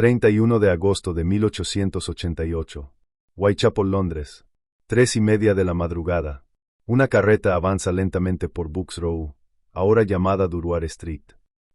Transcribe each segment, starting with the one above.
31 de agosto de 1888. Whitechapel, Londres. 3:30 de la madrugada. Una carreta avanza lentamente por Bucks Row, ahora llamada Durward Street.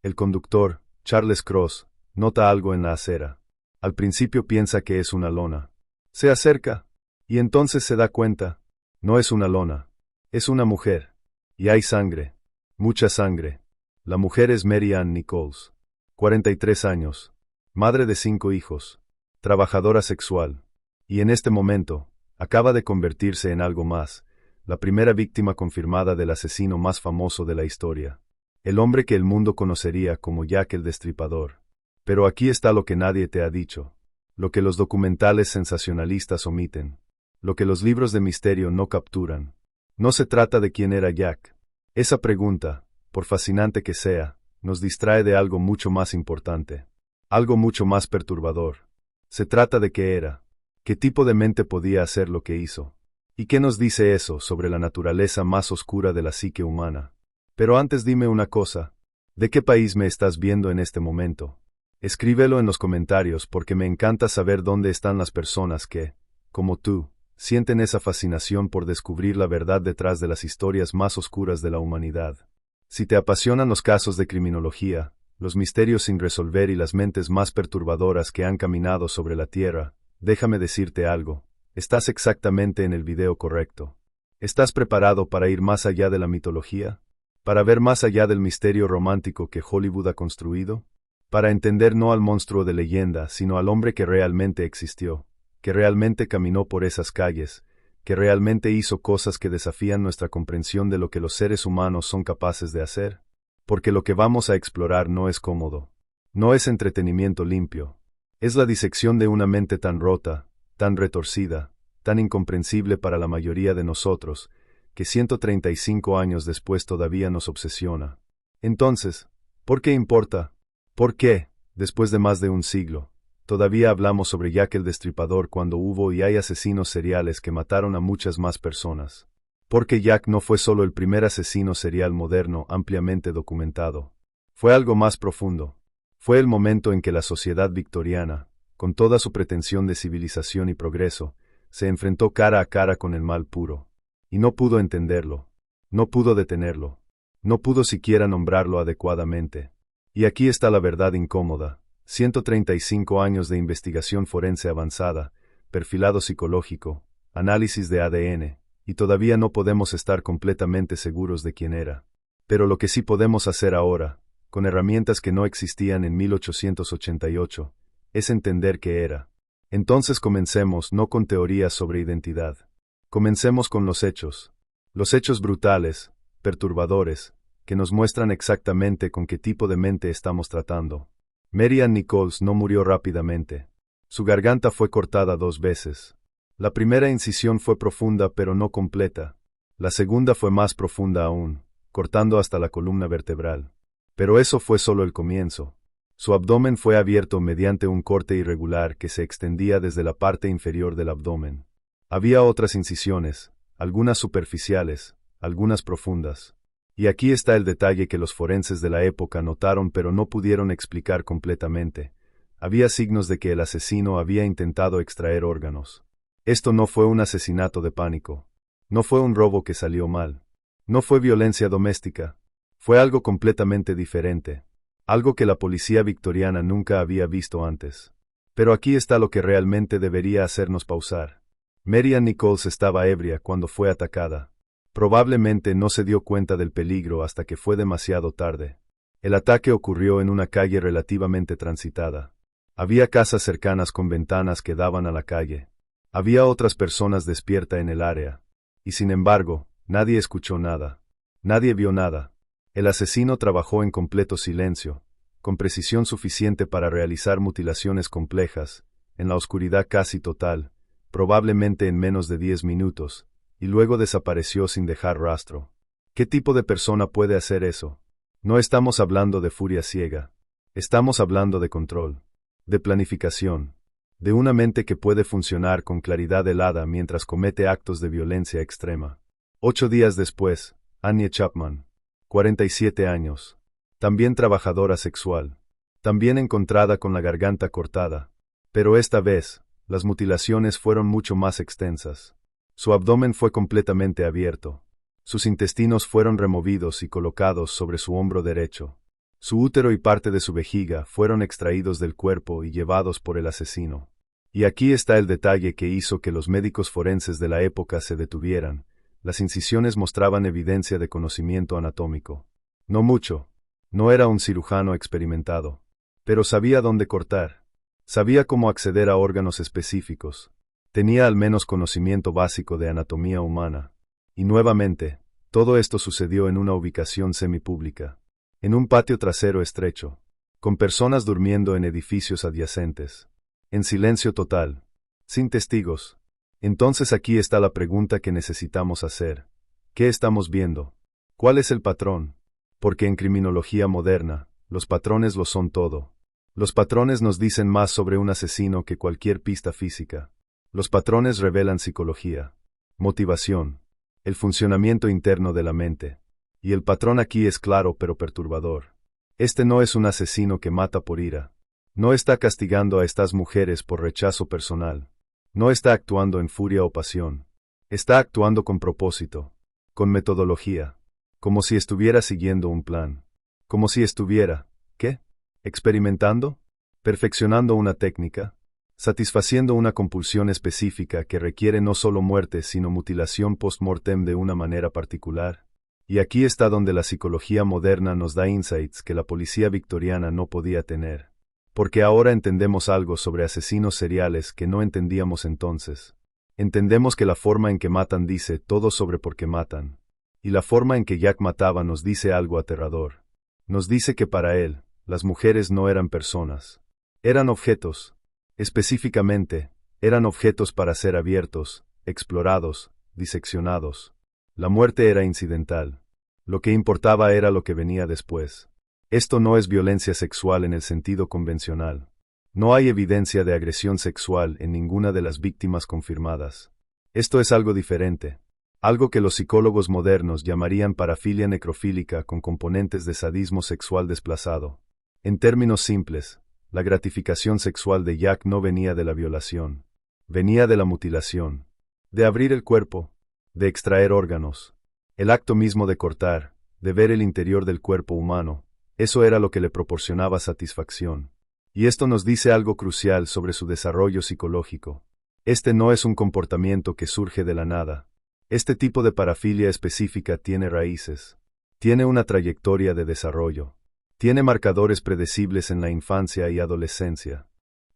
El conductor, Charles Cross, nota algo en la acera. Al principio piensa que es una lona. Se acerca, y entonces se da cuenta. No es una lona. Es una mujer. Y hay sangre. Mucha sangre. La mujer es Mary Ann Nichols. 43 años. Madre de 5 hijos. Trabajadora sexual. Y en este momento, acaba de convertirse en algo más, la primera víctima confirmada del asesino más famoso de la historia. El hombre que el mundo conocería como Jack el Destripador. Pero aquí está lo que nadie te ha dicho. Lo que los documentales sensacionalistas omiten. Lo que los libros de misterio no capturan. No se trata de quién era Jack. Esa pregunta, por fascinante que sea, nos distrae de algo mucho más importante. Algo mucho más perturbador. Se trata de qué era. ¿Qué tipo de mente podía hacer lo que hizo? ¿Y qué nos dice eso sobre la naturaleza más oscura de la psique humana? Pero antes dime una cosa. ¿De qué país me estás viendo en este momento? Escríbelo en los comentarios porque me encanta saber dónde están las personas que, como tú, sienten esa fascinación por descubrir la verdad detrás de las historias más oscuras de la humanidad. Si te apasionan los casos de criminología, los misterios sin resolver y las mentes más perturbadoras que han caminado sobre la Tierra, déjame decirte algo, estás exactamente en el video correcto. ¿Estás preparado para ir más allá de la mitología? ¿Para ver más allá del misterio romántico que Hollywood ha construido? Para entender no al monstruo de leyenda, sino al hombre que realmente existió, que realmente caminó por esas calles, que realmente hizo cosas que desafían nuestra comprensión de lo que los seres humanos son capaces de hacer. Porque lo que vamos a explorar no es cómodo. No es entretenimiento limpio. Es la disección de una mente tan rota, tan retorcida, tan incomprensible para la mayoría de nosotros, que 135 años después todavía nos obsesiona. Entonces, ¿por qué importa? ¿Por qué, después de más de un siglo, todavía hablamos sobre Jack el Destripador cuando hubo y hay asesinos seriales que mataron a muchas más personas? Porque Jack no fue solo el primer asesino serial moderno ampliamente documentado. Fue algo más profundo. Fue el momento en que la sociedad victoriana, con toda su pretensión de civilización y progreso, se enfrentó cara a cara con el mal puro. Y no pudo entenderlo. No pudo detenerlo. No pudo siquiera nombrarlo adecuadamente. Y aquí está la verdad incómoda. 135 años de investigación forense avanzada, perfilado psicológico, análisis de ADN, y todavía no podemos estar completamente seguros de quién era. Pero lo que sí podemos hacer ahora, con herramientas que no existían en 1888, es entender qué era. Entonces comencemos no con teorías sobre identidad. Comencemos con los hechos. Los hechos brutales, perturbadores, que nos muestran exactamente con qué tipo de mente estamos tratando. Mary Ann Nichols no murió rápidamente. Su garganta fue cortada 2 veces. La primera incisión fue profunda pero no completa. La segunda fue más profunda aún, cortando hasta la columna vertebral. Pero eso fue solo el comienzo. Su abdomen fue abierto mediante un corte irregular que se extendía desde la parte inferior del abdomen. Había otras incisiones, algunas superficiales, algunas profundas. Y aquí está el detalle que los forenses de la época notaron pero no pudieron explicar completamente. Había signos de que el asesino había intentado extraer órganos. Esto no fue un asesinato de pánico. No fue un robo que salió mal. No fue violencia doméstica. Fue algo completamente diferente. Algo que la policía victoriana nunca había visto antes. Pero aquí está lo que realmente debería hacernos pausar. Mary Ann Nichols estaba ebria cuando fue atacada. Probablemente no se dio cuenta del peligro hasta que fue demasiado tarde. El ataque ocurrió en una calle relativamente transitada. Había casas cercanas con ventanas que daban a la calle. Había otras personas despiertas en el área. Y sin embargo, nadie escuchó nada. Nadie vio nada. El asesino trabajó en completo silencio, con precisión suficiente para realizar mutilaciones complejas, en la oscuridad casi total, probablemente en menos de 10 minutos, y luego desapareció sin dejar rastro. ¿Qué tipo de persona puede hacer eso? No estamos hablando de furia ciega. Estamos hablando de control, de planificación, de una mente que puede funcionar con claridad helada mientras comete actos de violencia extrema. 8 días después, Annie Chapman, 47 años, también trabajadora sexual, también encontrada con la garganta cortada. Pero esta vez, las mutilaciones fueron mucho más extensas. Su abdomen fue completamente abierto. Sus intestinos fueron removidos y colocados sobre su hombro derecho. Su útero y parte de su vejiga fueron extraídos del cuerpo y llevados por el asesino. Y aquí está el detalle que hizo que los médicos forenses de la época se detuvieran. Las incisiones mostraban evidencia de conocimiento anatómico. No mucho. No era un cirujano experimentado. Pero sabía dónde cortar. Sabía cómo acceder a órganos específicos. Tenía al menos conocimiento básico de anatomía humana. Y nuevamente, todo esto sucedió en una ubicación semipública. En un patio trasero estrecho. Con personas durmiendo en edificios adyacentes. En silencio total. Sin testigos. Entonces aquí está la pregunta que necesitamos hacer. ¿Qué estamos viendo? ¿Cuál es el patrón? Porque en criminología moderna, los patrones lo son todo. Los patrones nos dicen más sobre un asesino que cualquier pista física. Los patrones revelan psicología, motivación, el funcionamiento interno de la mente. Y el patrón aquí es claro pero perturbador. Este no es un asesino que mata por ira. No está castigando a estas mujeres por rechazo personal. No está actuando en furia o pasión. Está actuando con propósito, con metodología, como si estuviera siguiendo un plan. Como si estuviera, ¿qué? ¿Experimentando? ¿Perfeccionando una técnica? ¿Satisfaciendo una compulsión específica que requiere no solo muerte sino mutilación post-mortem de una manera particular? Y aquí está donde la psicología moderna nos da insights que la policía victoriana no podía tener. Porque ahora entendemos algo sobre asesinos seriales que no entendíamos entonces. Entendemos que la forma en que matan dice todo sobre por qué matan. Y la forma en que Jack mataba nos dice algo aterrador. Nos dice que para él, las mujeres no eran personas. Eran objetos. Específicamente, eran objetos para ser abiertos, explorados, diseccionados. La muerte era incidental. Lo que importaba era lo que venía después. Esto no es violencia sexual en el sentido convencional. No hay evidencia de agresión sexual en ninguna de las víctimas confirmadas. Esto es algo diferente. Algo que los psicólogos modernos llamarían parafilia necrofílica con componentes de sadismo sexual desplazado. En términos simples, la gratificación sexual de Jack no venía de la violación. Venía de la mutilación. De abrir el cuerpo. De extraer órganos. El acto mismo de cortar, de ver el interior del cuerpo humano. Eso era lo que le proporcionaba satisfacción. Y esto nos dice algo crucial sobre su desarrollo psicológico. Este no es un comportamiento que surge de la nada. Este tipo de parafilia específica tiene raíces. Tiene una trayectoria de desarrollo. Tiene marcadores predecibles en la infancia y adolescencia.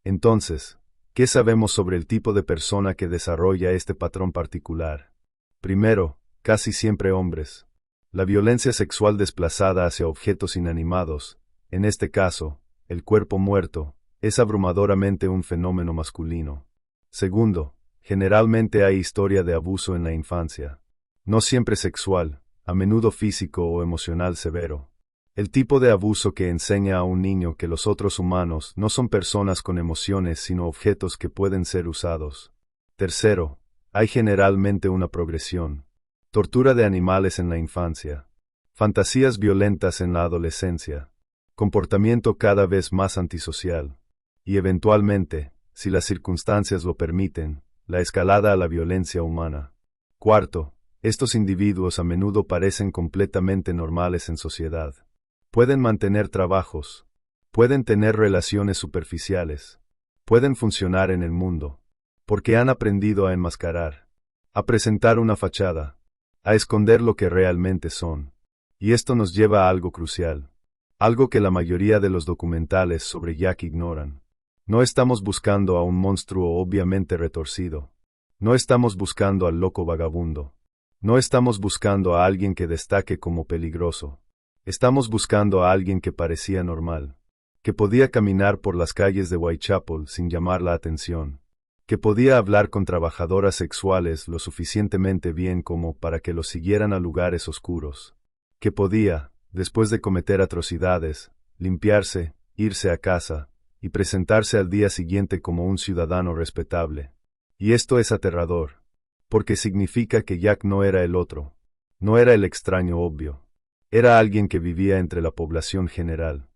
Entonces, ¿qué sabemos sobre el tipo de persona que desarrolla este patrón particular? Primero, casi siempre hombres. La violencia sexual desplazada hacia objetos inanimados, en este caso, el cuerpo muerto, es abrumadoramente un fenómeno masculino. Segundo, generalmente hay historia de abuso en la infancia. No siempre sexual, a menudo físico o emocional severo. El tipo de abuso que enseña a un niño que los otros humanos no son personas con emociones sino objetos que pueden ser usados. Tercero, hay generalmente una progresión. Tortura de animales en la infancia. Fantasías violentas en la adolescencia. Comportamiento cada vez más antisocial. Y eventualmente, si las circunstancias lo permiten, la escalada a la violencia humana. Cuarto, estos individuos a menudo parecen completamente normales en sociedad. Pueden mantener trabajos. Pueden tener relaciones superficiales. Pueden funcionar en el mundo. Porque han aprendido a enmascarar. A presentar una fachada. A esconder lo que realmente son. Y esto nos lleva a algo crucial. Algo que la mayoría de los documentales sobre Jack ignoran. No estamos buscando a un monstruo obviamente retorcido. No estamos buscando al loco vagabundo. No estamos buscando a alguien que destaque como peligroso. Estamos buscando a alguien que parecía normal. Que podía caminar por las calles de Whitechapel sin llamar la atención. Que podía hablar con trabajadoras sexuales lo suficientemente bien como para que los siguieran a lugares oscuros. Que podía, después de cometer atrocidades, limpiarse, irse a casa, y presentarse al día siguiente como un ciudadano respetable. Y esto es aterrador, porque significa que Jack no era el otro, no era el extraño obvio, era alguien que vivía entre la población general,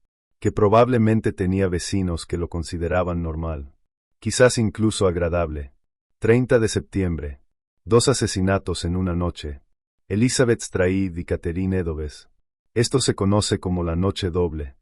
que probablemente tenía vecinos que lo consideraban normal, quizás incluso agradable. 30 de septiembre. 2 asesinatos en una noche. Elizabeth Strayed y Catherine Edoves. Esto se conoce como la noche doble.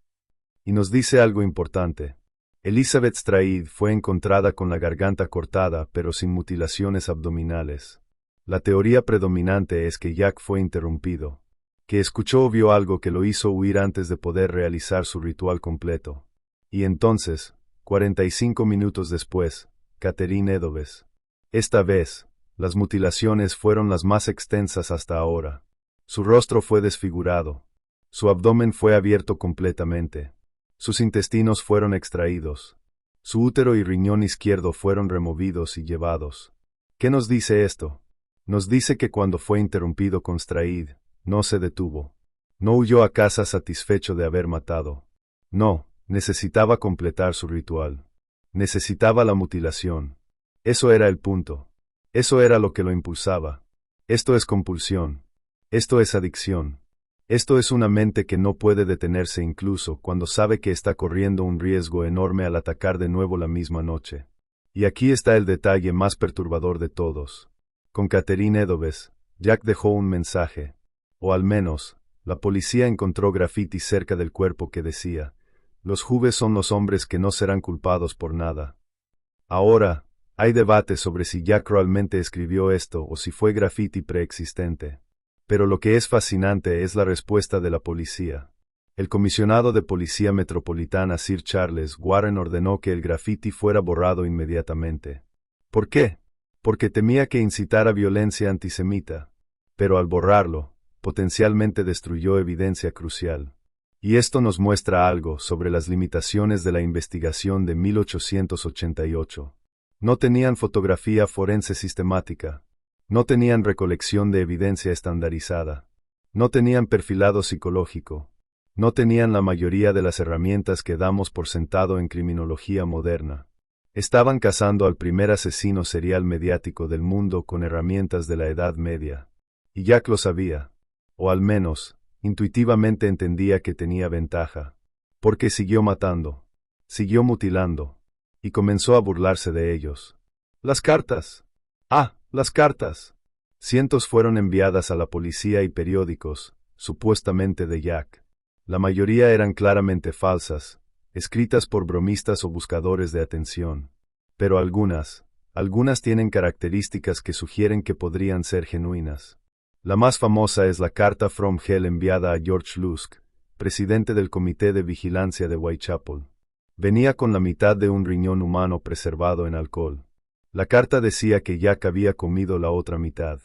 Y nos dice algo importante. Elizabeth Strayed fue encontrada con la garganta cortada pero sin mutilaciones abdominales. La teoría predominante es que Jack fue interrumpido, que escuchó o vio algo que lo hizo huir antes de poder realizar su ritual completo. Y entonces, 45 minutos después, Catherine Edoves. Esta vez, las mutilaciones fueron las más extensas hasta ahora. Su rostro fue desfigurado. Su abdomen fue abierto completamente. Sus intestinos fueron extraídos. Su útero y riñón izquierdo fueron removidos y llevados. ¿Qué nos dice esto? Nos dice que cuando fue interrumpido con Strayed, no se detuvo. No huyó a casa satisfecho de haber matado. No, necesitaba completar su ritual. Necesitaba la mutilación. Eso era el punto. Eso era lo que lo impulsaba. Esto es compulsión. Esto es adicción. Esto es una mente que no puede detenerse incluso cuando sabe que está corriendo un riesgo enorme al atacar de nuevo la misma noche. Y aquí está el detalle más perturbador de todos. Con Catherine Edoves, Jack dejó un mensaje. O al menos, la policía encontró graffiti cerca del cuerpo que decía: "Los Hooves son los hombres que no serán culpados por nada". Ahora, hay debate sobre si Jack realmente escribió esto o si fue graffiti preexistente. Pero lo que es fascinante es la respuesta de la policía. El comisionado de Policía Metropolitana Sir Charles Warren ordenó que el graffiti fuera borrado inmediatamente. ¿Por qué? Porque temía que incitara violencia antisemita. Pero al borrarlo, potencialmente destruyó evidencia crucial. Y esto nos muestra algo sobre las limitaciones de la investigación de 1888. No tenían fotografía forense sistemática. No tenían recolección de evidencia estandarizada. No tenían perfilado psicológico. No tenían la mayoría de las herramientas que damos por sentado en criminología moderna. Estaban cazando al primer asesino serial mediático del mundo con herramientas de la Edad Media. Y Jack lo sabía. O al menos, intuitivamente entendía que tenía ventaja. Porque siguió matando. Siguió mutilando. Y comenzó a burlarse de ellos. Las cartas. Las cartas. Cientos fueron enviadas a la policía y periódicos, supuestamente de Jack. La mayoría eran claramente falsas, escritas por bromistas o buscadores de atención. Pero algunas tienen características que sugieren que podrían ser genuinas. La más famosa es la carta From Hell enviada a George Lusk, presidente del Comité de Vigilancia de Whitechapel. Venía con la mitad de un riñón humano preservado en alcohol. La carta decía que Jack había comido la otra mitad.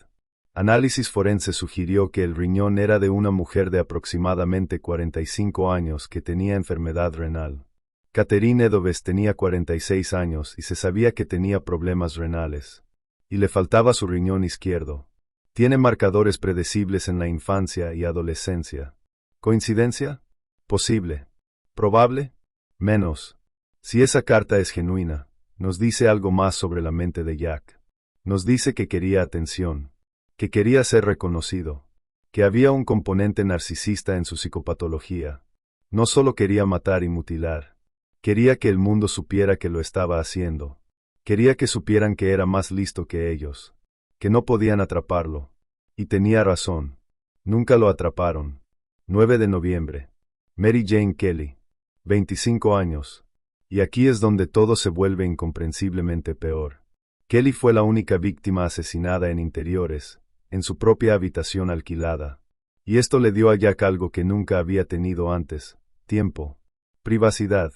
Análisis forense sugirió que el riñón era de una mujer de aproximadamente 45 años que tenía enfermedad renal. Catherine Edoves tenía 46 años y se sabía que tenía problemas renales. Y le faltaba su riñón izquierdo. Tiene marcadores predecibles en la infancia y adolescencia. ¿Coincidencia? Posible. ¿Probable? Menos. Si esa carta es genuina, nos dice algo más sobre la mente de Jack. Nos dice que quería atención, que quería ser reconocido, que había un componente narcisista en su psicopatología. No solo quería matar y mutilar, quería que el mundo supiera que lo estaba haciendo. Quería que supieran que era más listo que ellos, que no podían atraparlo. Y tenía razón. Nunca lo atraparon. 9 de noviembre. Mary Jane Kelly. 25 años. Y aquí es donde todo se vuelve incomprensiblemente peor. Kelly fue la única víctima asesinada en interiores, en su propia habitación alquilada. Y esto le dio a Jack algo que nunca había tenido antes: tiempo, privacidad,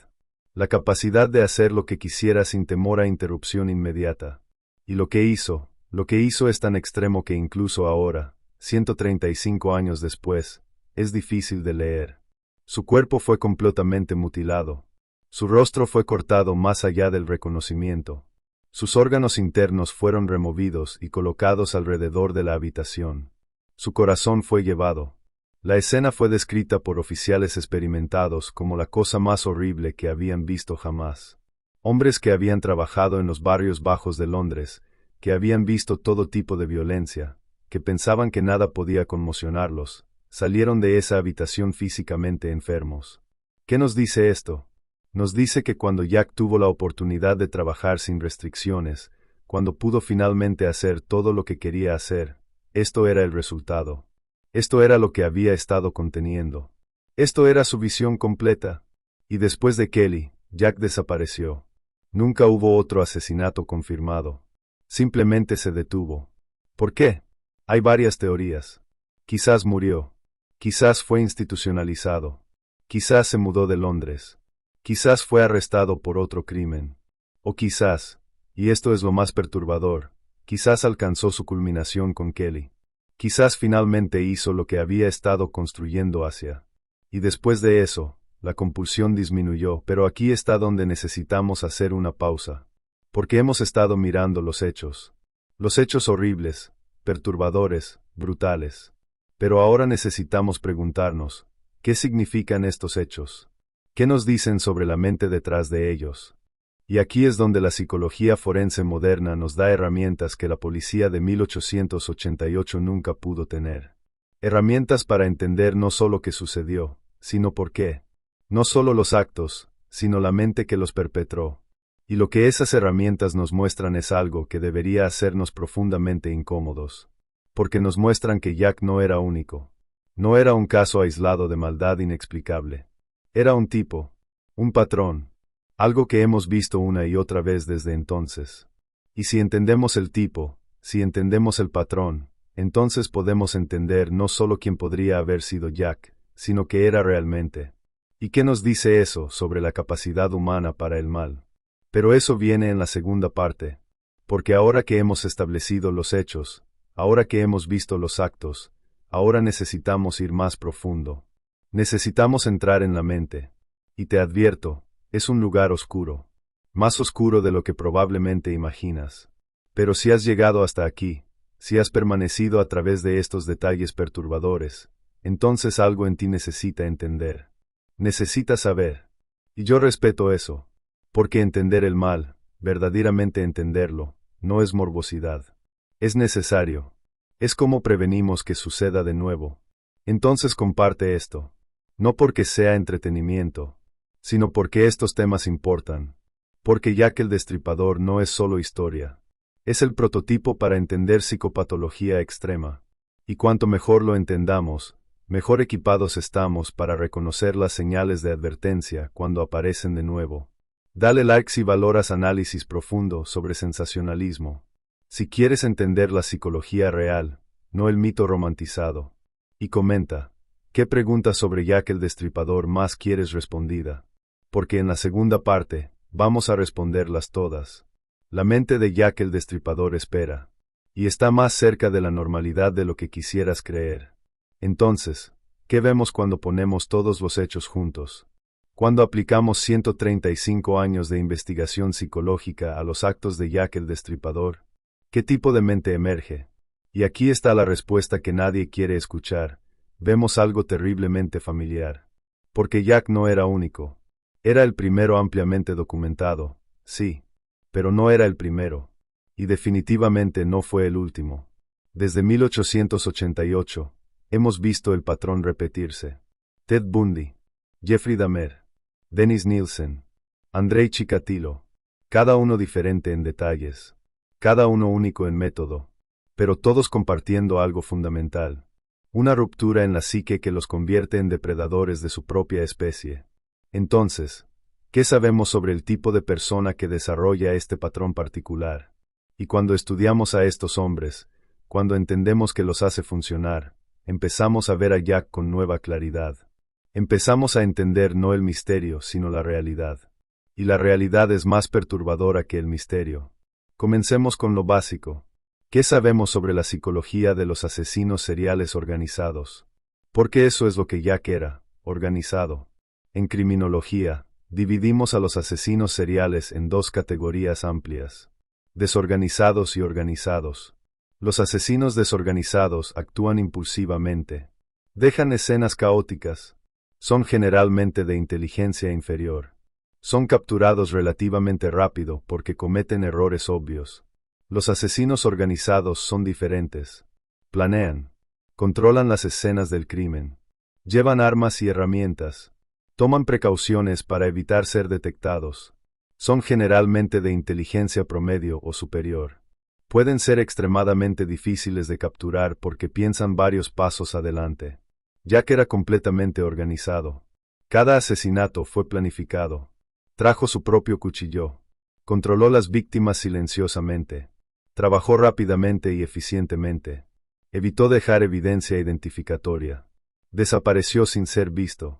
la capacidad de hacer lo que quisiera sin temor a interrupción inmediata. Y lo que hizo es tan extremo que incluso ahora, 135 años después, es difícil de leer. Su cuerpo fue completamente mutilado. Su rostro fue cortado más allá del reconocimiento. Sus órganos internos fueron removidos y colocados alrededor de la habitación. Su corazón fue llevado. La escena fue descrita por oficiales experimentados como la cosa más horrible que habían visto jamás. Hombres que habían trabajado en los barrios bajos de Londres, que habían visto todo tipo de violencia, que pensaban que nada podía conmocionarlos, salieron de esa habitación físicamente enfermos. ¿Qué nos dice esto? Nos dice que cuando Jack tuvo la oportunidad de trabajar sin restricciones, cuando pudo finalmente hacer todo lo que quería hacer, esto era el resultado. Esto era lo que había estado conteniendo. Esto era su visión completa. Y después de Kelly, Jack desapareció. Nunca hubo otro asesinato confirmado. Simplemente se detuvo. ¿Por qué? Hay varias teorías. Quizás murió. Quizás fue institucionalizado. Quizás se mudó de Londres. Quizás fue arrestado por otro crimen. O quizás, y esto es lo más perturbador, quizás alcanzó su culminación con Kelly. Quizás finalmente hizo lo que había estado construyendo hacia. Y después de eso, la compulsión disminuyó, pero aquí está donde necesitamos hacer una pausa. Porque hemos estado mirando los hechos. Los hechos horribles, perturbadores, brutales. Pero ahora necesitamos preguntarnos, ¿qué significan estos hechos? ¿Qué nos dicen sobre la mente detrás de ellos? Y aquí es donde la psicología forense moderna nos da herramientas que la policía de 1888 nunca pudo tener. Herramientas para entender no solo qué sucedió, sino por qué. No solo los actos, sino la mente que los perpetró. Y lo que esas herramientas nos muestran es algo que debería hacernos profundamente incómodos. Porque nos muestran que Jack no era único. No era un caso aislado de maldad inexplicable. Era un tipo, un patrón, algo que hemos visto una y otra vez desde entonces. Y si entendemos el tipo, si entendemos el patrón, entonces podemos entender no solo quién podría haber sido Jack, sino qué era realmente. ¿Y qué nos dice eso sobre la capacidad humana para el mal? Pero eso viene en la segunda parte. Porque ahora que hemos establecido los hechos, ahora que hemos visto los actos, ahora necesitamos ir más profundo. Necesitamos entrar en la mente. Y te advierto, es un lugar oscuro. Más oscuro de lo que probablemente imaginas. Pero si has llegado hasta aquí, si has permanecido a través de estos detalles perturbadores, entonces algo en ti necesita entender. Necesita saber. Y yo respeto eso. Porque entender el mal, verdaderamente entenderlo, no es morbosidad. Es necesario. Es como prevenimos que suceda de nuevo. Entonces comparte esto. No porque sea entretenimiento, sino porque estos temas importan. Porque Jack el Destripador no es solo historia. Es el prototipo para entender psicopatología extrema. Y cuanto mejor lo entendamos, mejor equipados estamos para reconocer las señales de advertencia cuando aparecen de nuevo. Dale like si valoras análisis profundo sobre sensacionalismo. Si quieres entender la psicología real, no el mito romantizado. Y comenta, ¿qué pregunta sobre Jack el Destripador más quieres respondida? Porque en la segunda parte, vamos a responderlas todas. La mente de Jack el Destripador espera. Y está más cerca de la normalidad de lo que quisieras creer. Entonces, ¿qué vemos cuando ponemos todos los hechos juntos? Cuando aplicamos 135 años de investigación psicológica a los actos de Jack el Destripador, ¿qué tipo de mente emerge? Y aquí está la respuesta que nadie quiere escuchar. Vemos algo terriblemente familiar. Porque Jack no era único. Era el primero ampliamente documentado, sí, pero no era el primero. Y definitivamente no fue el último. Desde 1888, hemos visto el patrón repetirse. Ted Bundy, Jeffrey Dahmer, Dennis Nielsen, Andrei Chikatilo, cada uno diferente en detalles, cada uno único en método, pero todos compartiendo algo fundamental. Una ruptura en la psique que los convierte en depredadores de su propia especie. Entonces, ¿qué sabemos sobre el tipo de persona que desarrolla este patrón particular? Y cuando estudiamos a estos hombres, cuando entendemos que los hace funcionar, empezamos a ver a Jack con nueva claridad. Empezamos a entender no el misterio, sino la realidad. Y la realidad es más perturbadora que el misterio. Comencemos con lo básico. ¿Qué sabemos sobre la psicología de los asesinos seriales organizados? Porque eso es lo que Jack era, organizado. En criminología, dividimos a los asesinos seriales en dos categorías amplias: desorganizados y organizados. Los asesinos desorganizados actúan impulsivamente. Dejan escenas caóticas. Son generalmente de inteligencia inferior. Son capturados relativamente rápido porque cometen errores obvios. Los asesinos organizados son diferentes. Planean. Controlan las escenas del crimen. Llevan armas y herramientas. Toman precauciones para evitar ser detectados. Son generalmente de inteligencia promedio o superior. Pueden ser extremadamente difíciles de capturar porque piensan varios pasos adelante. Jack era completamente organizado. Cada asesinato fue planificado. Trajo su propio cuchillo. Controló las víctimas silenciosamente. Trabajó rápidamente y eficientemente. Evitó dejar evidencia identificatoria. Desapareció sin ser visto.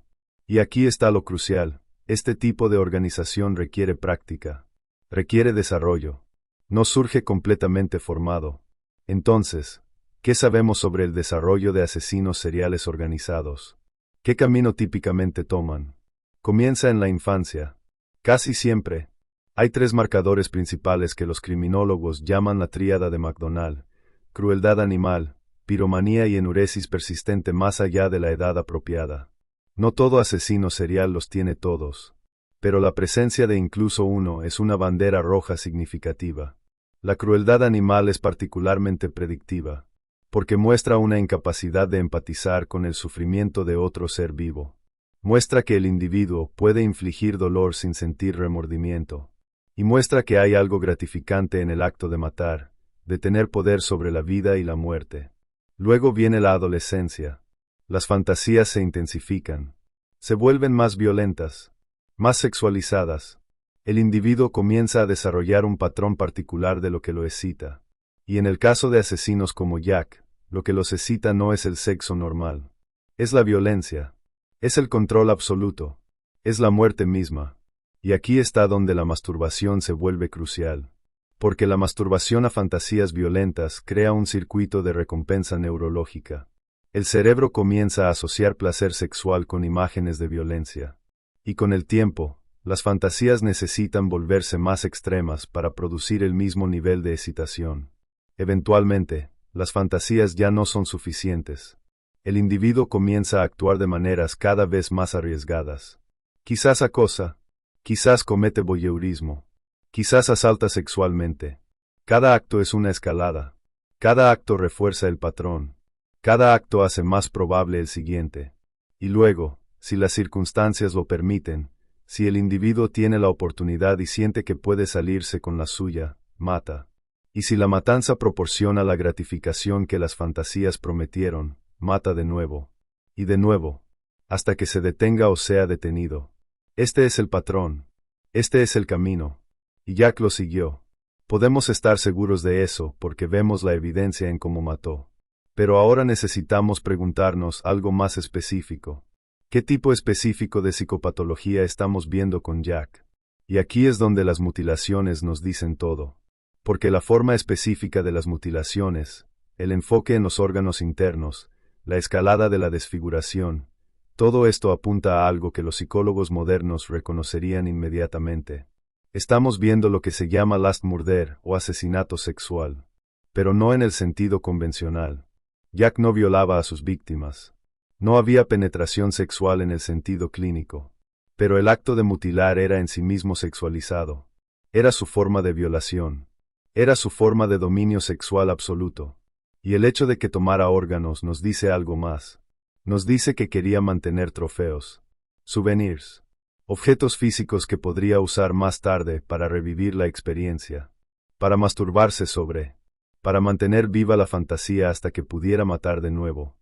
Y aquí está lo crucial. Este tipo de organización requiere práctica. Requiere desarrollo. No surge completamente formado. Entonces, ¿qué sabemos sobre el desarrollo de asesinos seriales organizados? ¿Qué camino típicamente toman? Comienza en la infancia. Casi siempre. Hay tres marcadores principales que los criminólogos llaman la tríada de McDonald: crueldad animal, piromanía y enuresis persistente más allá de la edad apropiada. No todo asesino serial los tiene todos, pero la presencia de incluso uno es una bandera roja significativa. La crueldad animal es particularmente predictiva, porque muestra una incapacidad de empatizar con el sufrimiento de otro ser vivo. Muestra que el individuo puede infligir dolor sin sentir remordimiento, y muestra que hay algo gratificante en el acto de matar, de tener poder sobre la vida y la muerte. Luego viene la adolescencia. Las fantasías se intensifican. Se vuelven más violentas, más sexualizadas. El individuo comienza a desarrollar un patrón particular de lo que lo excita. Y en el caso de asesinos como Jack, lo que los excita no es el sexo normal. Es la violencia. Es el control absoluto. Es la muerte misma. Y aquí está donde la masturbación se vuelve crucial. Porque la masturbación a fantasías violentas crea un circuito de recompensa neurológica. El cerebro comienza a asociar placer sexual con imágenes de violencia. Y con el tiempo, las fantasías necesitan volverse más extremas para producir el mismo nivel de excitación. Eventualmente, las fantasías ya no son suficientes. El individuo comienza a actuar de maneras cada vez más arriesgadas. Quizás acosa, quizás comete voyeurismo, quizás asalta sexualmente. Cada acto es una escalada. Cada acto refuerza el patrón. Cada acto hace más probable el siguiente. Y luego, si las circunstancias lo permiten, si el individuo tiene la oportunidad y siente que puede salirse con la suya, mata. Y si la matanza proporciona la gratificación que las fantasías prometieron, mata de nuevo. Y de nuevo. Hasta que se detenga o sea detenido. Este es el patrón. Este es el camino. Y Jack lo siguió. Podemos estar seguros de eso porque vemos la evidencia en cómo mató. Pero ahora necesitamos preguntarnos algo más específico. ¿Qué tipo específico de psicopatología estamos viendo con Jack? Y aquí es donde las mutilaciones nos dicen todo. Porque la forma específica de las mutilaciones, el enfoque en los órganos internos, la escalada de la desfiguración, todo esto apunta a algo que los psicólogos modernos reconocerían inmediatamente. Estamos viendo lo que se llama last murder o asesinato sexual. Pero no en el sentido convencional. Jack no violaba a sus víctimas. No había penetración sexual en el sentido clínico. Pero el acto de mutilar era en sí mismo sexualizado. Era su forma de violación. Era su forma de dominio sexual absoluto. Y el hecho de que tomara órganos nos dice algo más. Nos dice que quería mantener trofeos, souvenirs, objetos físicos que podría usar más tarde para revivir la experiencia, para masturbarse sobre, para mantener viva la fantasía hasta que pudiera matar de nuevo.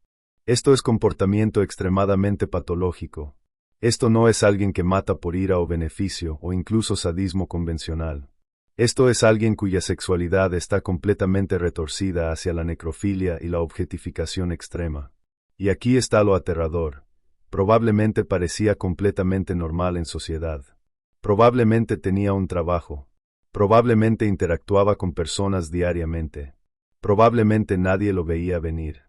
Esto es comportamiento extremadamente patológico. Esto no es alguien que mata por ira o beneficio o incluso sadismo convencional. Esto es alguien cuya sexualidad está completamente retorcida hacia la necrofilia y la objetificación extrema. Y aquí está lo aterrador. Probablemente parecía completamente normal en sociedad. Probablemente tenía un trabajo. Probablemente interactuaba con personas diariamente. Probablemente nadie lo veía venir.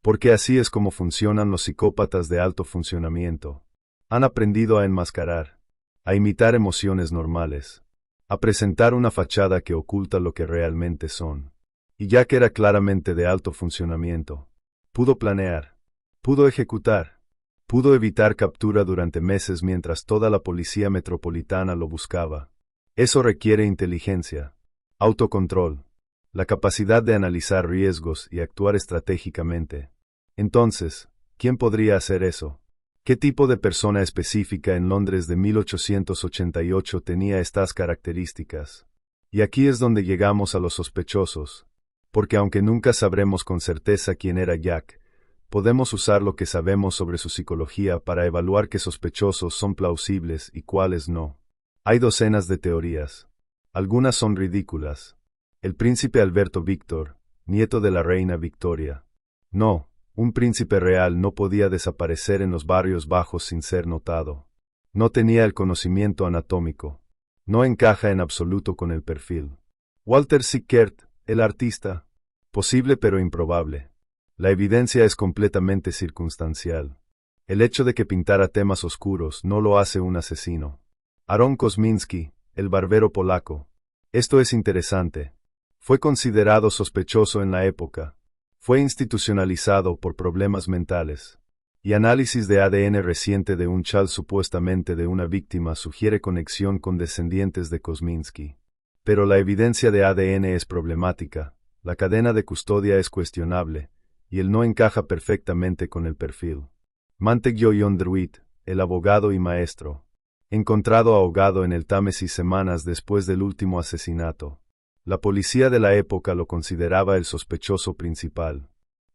Porque así es como funcionan los psicópatas de alto funcionamiento. Han aprendido a enmascarar, a imitar emociones normales, a presentar una fachada que oculta lo que realmente son. Y Jack era claramente de alto funcionamiento. Pudo planear, pudo ejecutar, pudo evitar captura durante meses mientras toda la policía metropolitana lo buscaba. Eso requiere inteligencia, autocontrol, la capacidad de analizar riesgos y actuar estratégicamente. Entonces, ¿quién podría hacer eso? ¿Qué tipo de persona específica en Londres de 1888 tenía estas características? Y aquí es donde llegamos a los sospechosos, porque aunque nunca sabremos con certeza quién era Jack, podemos usar lo que sabemos sobre su psicología para evaluar qué sospechosos son plausibles y cuáles no. Hay docenas de teorías. Algunas son ridículas. El príncipe Alberto Víctor, nieto de la reina Victoria. No, un príncipe real no podía desaparecer en los barrios bajos sin ser notado. No tenía el conocimiento anatómico. No encaja en absoluto con el perfil. Walter Sickert, el artista. Posible pero improbable. La evidencia es completamente circunstancial. El hecho de que pintara temas oscuros no lo hace un asesino. Aaron Kosminski, el barbero polaco. Esto es interesante. Fue considerado sospechoso en la época. Fue institucionalizado por problemas mentales. Y análisis de ADN reciente de un chal supuestamente de una víctima sugiere conexión con descendientes de Kosminski. Pero la evidencia de ADN es problemática, la cadena de custodia es cuestionable, y él no encaja perfectamente con el perfil. Manteguion Druid, el abogado y maestro. Encontrado ahogado en el Támesis semanas después del último asesinato. La policía de la época lo consideraba el sospechoso principal.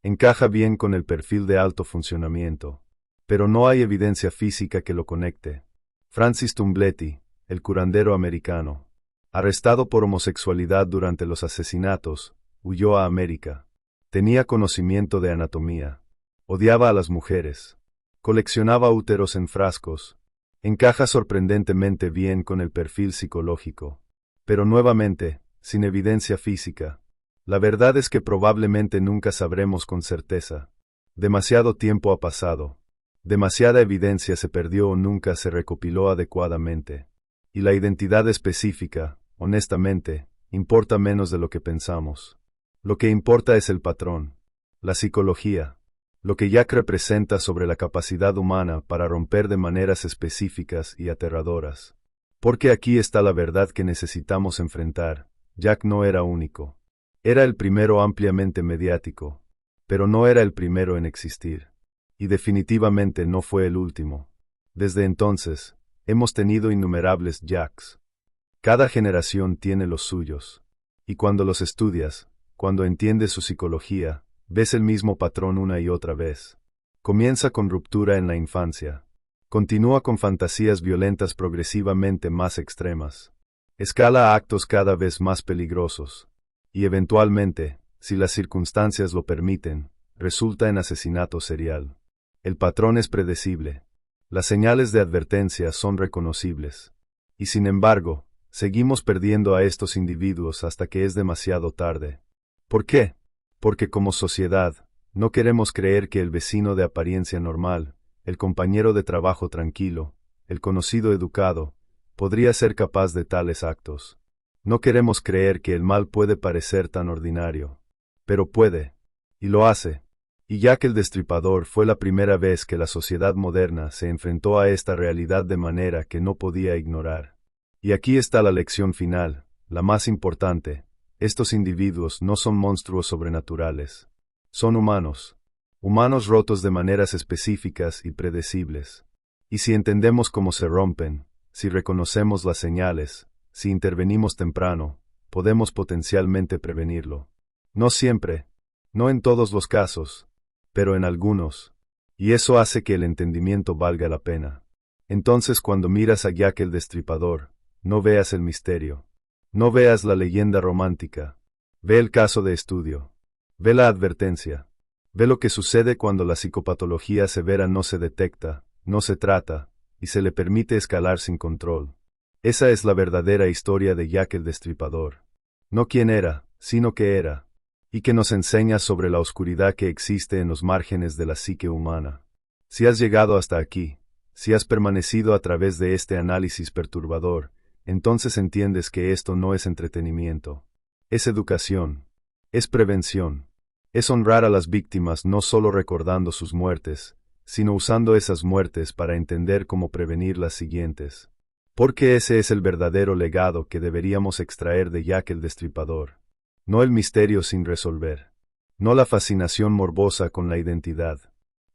Encaja bien con el perfil de alto funcionamiento. Pero no hay evidencia física que lo conecte. Francis Tumbletti, el curandero americano. Arrestado por homosexualidad durante los asesinatos, huyó a América. Tenía conocimiento de anatomía. Odiaba a las mujeres. Coleccionaba úteros en frascos. Encaja sorprendentemente bien con el perfil psicológico. Pero nuevamente, sin evidencia física. La verdad es que probablemente nunca sabremos con certeza. Demasiado tiempo ha pasado. Demasiada evidencia se perdió o nunca se recopiló adecuadamente. Y la identidad específica, honestamente, importa menos de lo que pensamos. Lo que importa es el patrón, la psicología, lo que Jack representa sobre la capacidad humana para romper de maneras específicas y aterradoras. Porque aquí está la verdad que necesitamos enfrentar. Jack no era único. Era el primero ampliamente mediático, pero no era el primero en existir. Y definitivamente no fue el último. Desde entonces, hemos tenido innumerables Jacks. Cada generación tiene los suyos. Y cuando los estudias, cuando entiendes su psicología, ves el mismo patrón una y otra vez. Comienza con ruptura en la infancia. Continúa con fantasías violentas progresivamente más extremas. Escala a actos cada vez más peligrosos. Y eventualmente, si las circunstancias lo permiten, resulta en asesinato serial. El patrón es predecible. Las señales de advertencia son reconocibles. Y sin embargo, seguimos perdiendo a estos individuos hasta que es demasiado tarde. ¿Por qué? Porque como sociedad, no queremos creer que el vecino de apariencia normal, el compañero de trabajo tranquilo, el conocido educado, podría ser capaz de tales actos. No queremos creer que el mal puede parecer tan ordinario. Pero puede. Y lo hace. Y Jack el Destripador fue la primera vez que la sociedad moderna se enfrentó a esta realidad de manera que no podía ignorar. Y aquí está la lección final, la más importante. Estos individuos no son monstruos sobrenaturales. Son humanos. Humanos rotos de maneras específicas y predecibles. Y si entendemos cómo se rompen, si reconocemos las señales, si intervenimos temprano, podemos potencialmente prevenirlo. No siempre, no en todos los casos, pero en algunos. Y eso hace que el entendimiento valga la pena. Entonces cuando miras a Jack el Destripador, no veas el misterio. No veas la leyenda romántica. Ve el caso de estudio. Ve la advertencia. Ve lo que sucede cuando la psicopatología severa no se detecta, no se trata, y se le permite escalar sin control. Esa es la verdadera historia de Jack el Destripador. No quién era, sino qué era. Y que nos enseña sobre la oscuridad que existe en los márgenes de la psique humana. Si has llegado hasta aquí, si has permanecido a través de este análisis perturbador, entonces entiendes que esto no es entretenimiento. Es educación. Es prevención. Es honrar a las víctimas no solo recordando sus muertes, sino usando esas muertes para entender cómo prevenir las siguientes. Porque ese es el verdadero legado que deberíamos extraer de Jack el Destripador. No el misterio sin resolver. No la fascinación morbosa con la identidad.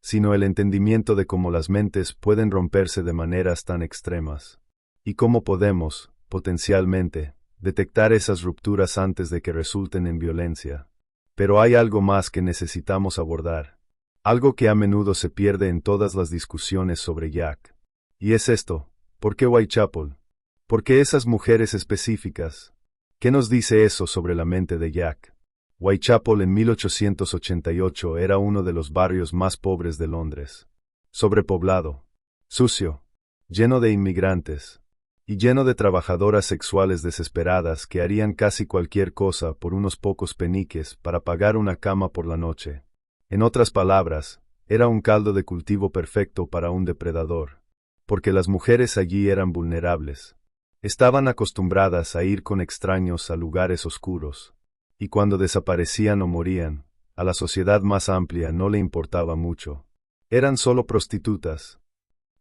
sino el entendimiento de cómo las mentes pueden romperse de maneras tan extremas. Y cómo podemos, potencialmente, detectar esas rupturas antes de que resulten en violencia. Pero hay algo más que necesitamos abordar. Algo que a menudo se pierde en todas las discusiones sobre Jack. Y es esto: ¿por qué Whitechapel? ¿Por qué esas mujeres específicas? ¿Qué nos dice eso sobre la mente de Jack? Whitechapel en 1888 era uno de los barrios más pobres de Londres. Sobrepoblado, sucio, lleno de inmigrantes, y lleno de trabajadoras sexuales desesperadas que harían casi cualquier cosa por unos pocos peniques para pagar una cama por la noche. En otras palabras, era un caldo de cultivo perfecto para un depredador, porque las mujeres allí eran vulnerables. Estaban acostumbradas a ir con extraños a lugares oscuros, y cuando desaparecían o morían, a la sociedad más amplia no le importaba mucho. Eran solo prostitutas.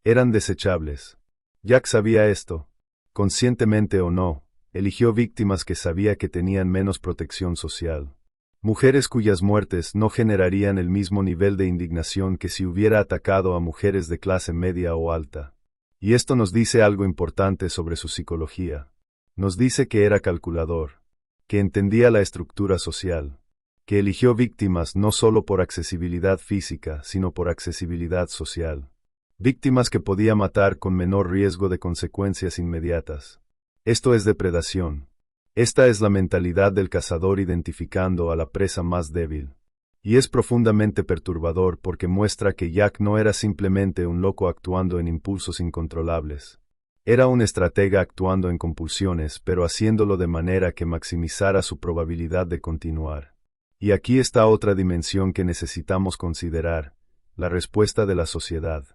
Eran desechables. Jack sabía esto. Conscientemente o no, eligió víctimas que sabía que tenían menos protección social. Mujeres cuyas muertes no generarían el mismo nivel de indignación que si hubiera atacado a mujeres de clase media o alta. Y esto nos dice algo importante sobre su psicología. Nos dice que era calculador, que entendía la estructura social, que eligió víctimas no solo por accesibilidad física, sino por accesibilidad social. Víctimas que podía matar con menor riesgo de consecuencias inmediatas. Esto es depredación. Esta es la mentalidad del cazador identificando a la presa más débil. Y es profundamente perturbador porque muestra que Jack no era simplemente un loco actuando en impulsos incontrolables. Era un estratega actuando en compulsiones, pero haciéndolo de manera que maximizara su probabilidad de continuar. Y aquí está otra dimensión que necesitamos considerar: la respuesta de la sociedad.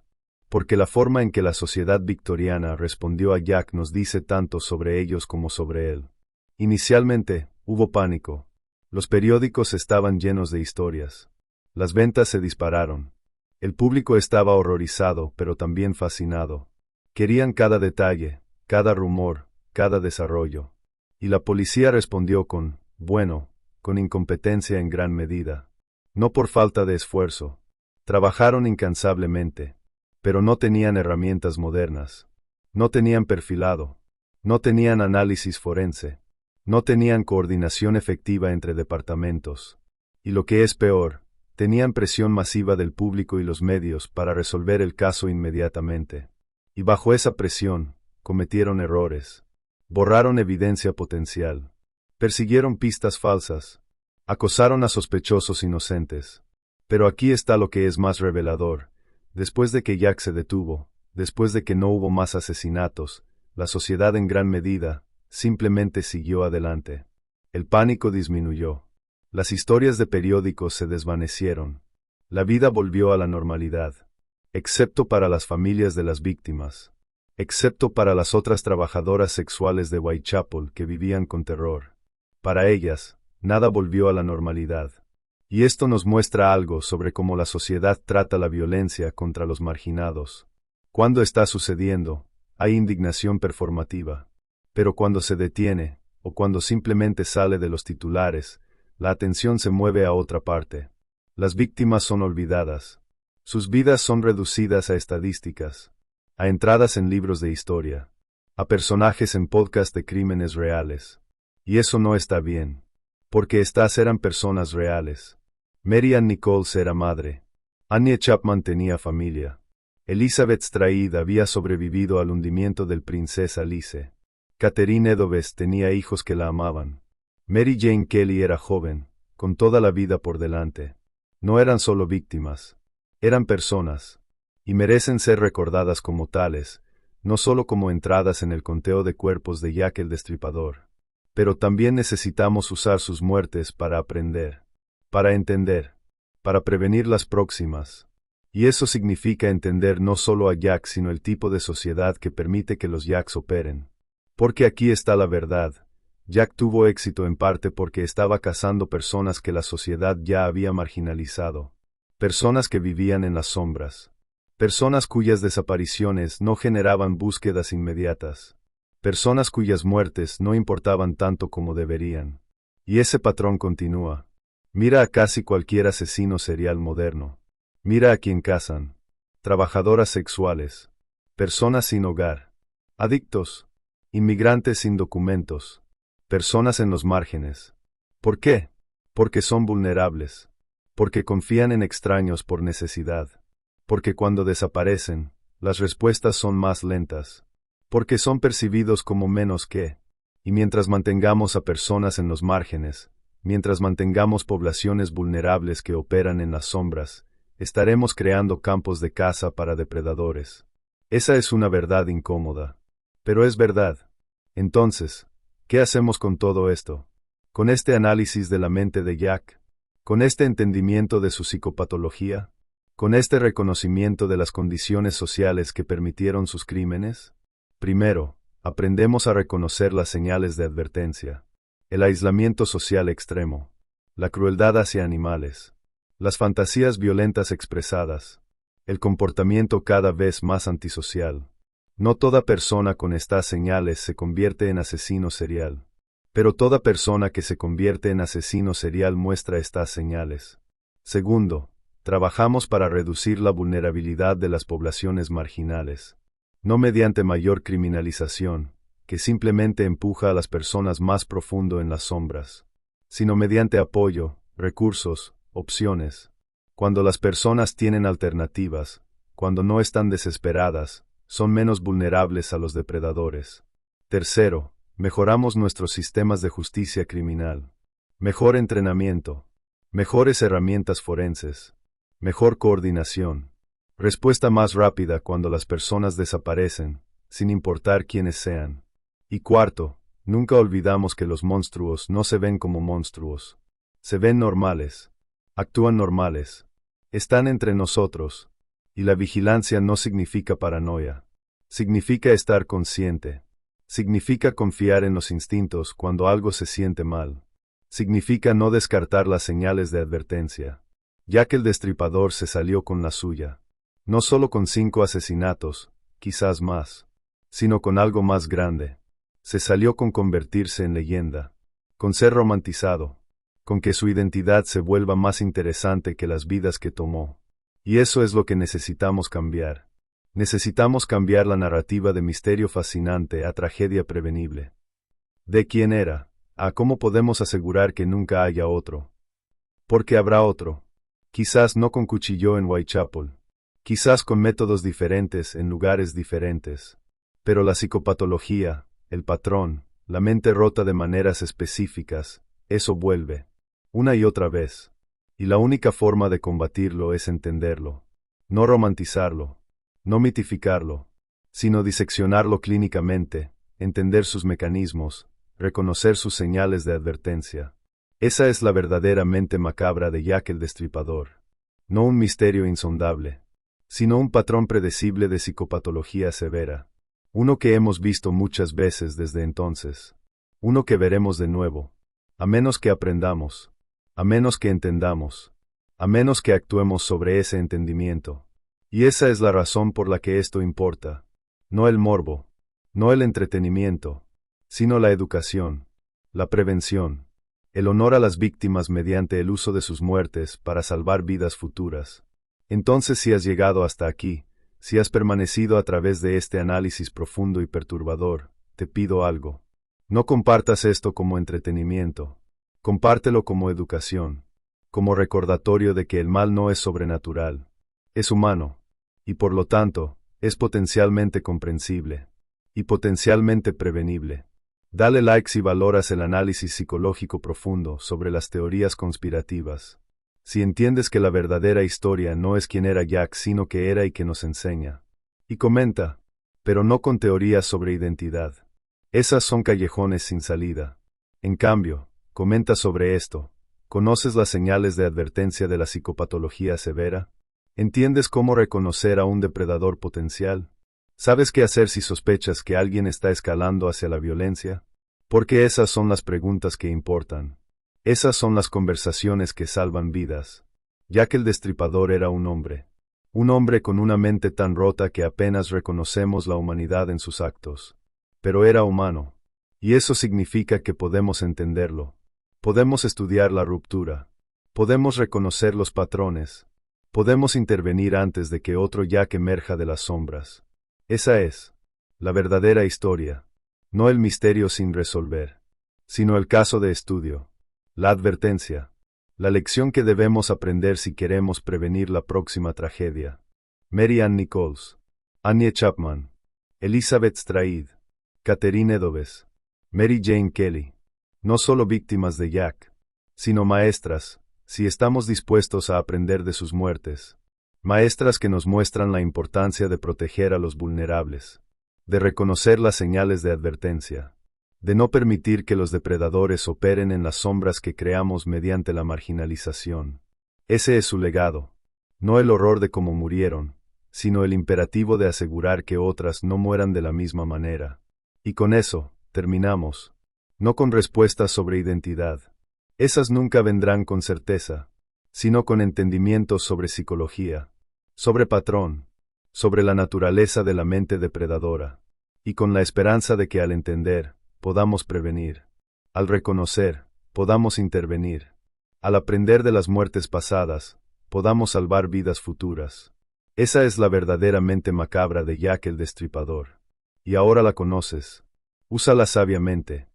Porque la forma en que la sociedad victoriana respondió a Jack nos dice tanto sobre ellos como sobre él. Inicialmente, hubo pánico. Los periódicos estaban llenos de historias. Las ventas se dispararon. El público estaba horrorizado, pero también fascinado. Querían cada detalle, cada rumor, cada desarrollo. Y la policía respondió con incompetencia en gran medida. No por falta de esfuerzo. Trabajaron incansablemente, pero no tenían herramientas modernas. No tenían perfilado. No tenían análisis forense. No tenían coordinación efectiva entre departamentos. Y lo que es peor, tenían presión masiva del público y los medios para resolver el caso inmediatamente. Y bajo esa presión, cometieron errores. Borraron evidencia potencial. Persiguieron pistas falsas. Acosaron a sospechosos inocentes. Pero aquí está lo que es más revelador. Después de que Jack se detuvo, después de que no hubo más asesinatos, la sociedad en gran medida simplemente siguió adelante. El pánico disminuyó. Las historias de periódicos se desvanecieron. La vida volvió a la normalidad. Excepto para las familias de las víctimas. Excepto para las otras trabajadoras sexuales de Whitechapel que vivían con terror. Para ellas, nada volvió a la normalidad. Y esto nos muestra algo sobre cómo la sociedad trata la violencia contra los marginados. Cuando está sucediendo, hay indignación performativa. Pero cuando se detiene, o cuando simplemente sale de los titulares, la atención se mueve a otra parte. Las víctimas son olvidadas. Sus vidas son reducidas a estadísticas, a entradas en libros de historia, a personajes en podcasts de crímenes reales. Y eso no está bien, porque estas eran personas reales. Mary Ann Nichols era madre. Annie Chapman tenía familia. Elizabeth Strayed había sobrevivido al hundimiento del Princesa Alice. Catherine Edoves tenía hijos que la amaban. Mary Jane Kelly era joven, con toda la vida por delante. No eran solo víctimas. Eran personas. Y merecen ser recordadas como tales, no solo como entradas en el conteo de cuerpos de Jack el Destripador. Pero también necesitamos usar sus muertes para aprender. Para entender, para prevenir las próximas. Y eso significa entender no solo a Jack sino el tipo de sociedad que permite que los Jacks operen. Porque aquí está la verdad. Jack tuvo éxito en parte porque estaba cazando personas que la sociedad ya había marginalizado. Personas que vivían en las sombras. Personas cuyas desapariciones no generaban búsquedas inmediatas. Personas cuyas muertes no importaban tanto como deberían. Y ese patrón continúa. Mira a casi cualquier asesino serial moderno. Mira a quien cazan. Trabajadoras sexuales. Personas sin hogar. Adictos. Inmigrantes sin documentos. Personas en los márgenes. ¿Por qué? Porque son vulnerables. Porque confían en extraños por necesidad. Porque cuando desaparecen, las respuestas son más lentas. Porque son percibidos como menos que. Y mientras mantengamos a personas en los márgenes, mientras mantengamos poblaciones vulnerables que operan en las sombras, estaremos creando campos de caza para depredadores. Esa es una verdad incómoda. Pero es verdad. Entonces, ¿qué hacemos con todo esto? Con este análisis de la mente de Jack, con este entendimiento de su psicopatología, con este reconocimiento de las condiciones sociales que permitieron sus crímenes. Primero, aprendemos a reconocer las señales de advertencia. El aislamiento social extremo, la crueldad hacia animales, las fantasías violentas expresadas, el comportamiento cada vez más antisocial. No toda persona con estas señales se convierte en asesino serial, pero toda persona que se convierte en asesino serial muestra estas señales. Segundo, trabajamos para reducir la vulnerabilidad de las poblaciones marginales, no mediante mayor criminalización, que simplemente empuja a las personas más profundo en las sombras, sino mediante apoyo, recursos, opciones. Cuando las personas tienen alternativas, cuando no están desesperadas, son menos vulnerables a los depredadores. Tercero, mejoramos nuestros sistemas de justicia criminal. Mejor entrenamiento, mejores herramientas forenses, mejor coordinación, respuesta más rápida cuando las personas desaparecen, sin importar quiénes sean. Y cuarto, nunca olvidamos que los monstruos no se ven como monstruos. Se ven normales. Actúan normales. Están entre nosotros. Y la vigilancia no significa paranoia. Significa estar consciente. Significa confiar en los instintos cuando algo se siente mal. Significa no descartar las señales de advertencia. Ya que el destripador se salió con la suya. No solo con 5 asesinatos, quizás más, sino con algo más grande. Se salió con convertirse en leyenda, con ser romantizado, con que su identidad se vuelva más interesante que las vidas que tomó. Y eso es lo que necesitamos cambiar. Necesitamos cambiar la narrativa de misterio fascinante a tragedia prevenible. ¿De quién era? ¿A cómo podemos asegurar que nunca haya otro? Porque habrá otro. Quizás no con cuchillo en Whitechapel. Quizás con métodos diferentes en lugares diferentes. Pero la psicopatología, el patrón, la mente rota de maneras específicas, eso vuelve. Una y otra vez. Y la única forma de combatirlo es entenderlo. No romantizarlo. No mitificarlo. Sino diseccionarlo clínicamente, entender sus mecanismos, reconocer sus señales de advertencia. Esa es la verdadera mente macabra de Jack el Destripador. No un misterio insondable, sino un patrón predecible de psicopatología severa. Uno que hemos visto muchas veces desde entonces. Uno que veremos de nuevo. A menos que aprendamos. A menos que entendamos. A menos que actuemos sobre ese entendimiento. Y esa es la razón por la que esto importa. No el morbo. No el entretenimiento. Sino la educación. La prevención. El honor a las víctimas mediante el uso de sus muertes para salvar vidas futuras. Entonces, si has llegado hasta aquí, si has permanecido a través de este análisis profundo y perturbador, te pido algo. No compartas esto como entretenimiento. Compártelo como educación, como recordatorio de que el mal no es sobrenatural. Es humano. Y por lo tanto, es potencialmente comprensible. Y potencialmente prevenible. Dale like si valoras el análisis psicológico profundo sobre las teorías conspirativas. Si entiendes que la verdadera historia no es quién era Jack sino que era y que nos enseña. Y comenta, pero no con teorías sobre identidad. Esas son callejones sin salida. En cambio, comenta sobre esto. ¿Conoces las señales de advertencia de la psicopatología severa? ¿Entiendes cómo reconocer a un depredador potencial? ¿Sabes qué hacer si sospechas que alguien está escalando hacia la violencia? Porque esas son las preguntas que importan. Esas son las conversaciones que salvan vidas. Jack el Destripador era un hombre. Un hombre con una mente tan rota que apenas reconocemos la humanidad en sus actos. Pero era humano. Y eso significa que podemos entenderlo. Podemos estudiar la ruptura. Podemos reconocer los patrones. Podemos intervenir antes de que otro Jack emerja de las sombras. Esa es la verdadera historia, no el misterio sin resolver, sino el caso de estudio, la advertencia, la lección que debemos aprender si queremos prevenir la próxima tragedia. Mary Ann Nichols, Annie Chapman, Elizabeth Strayed, Catherine Edoves, Mary Jane Kelly, no solo víctimas de Jack, sino maestras, si estamos dispuestos a aprender de sus muertes. Maestras que nos muestran la importancia de proteger a los vulnerables, de reconocer las señales de advertencia, de no permitir que los depredadores operen en las sombras que creamos mediante la marginalización. Ese es su legado, no el horror de cómo murieron, sino el imperativo de asegurar que otras no mueran de la misma manera. Y con eso, terminamos. No con respuestas sobre identidad. Esas nunca vendrán con certeza, sino con entendimientos sobre psicología, sobre patrón, sobre la naturaleza de la mente depredadora, y con la esperanza de que al entender, podamos prevenir. Al reconocer, podamos intervenir. Al aprender de las muertes pasadas, podamos salvar vidas futuras. Esa es la verdadera mente macabra de Jack el Destripador. Y ahora la conoces. Úsala sabiamente.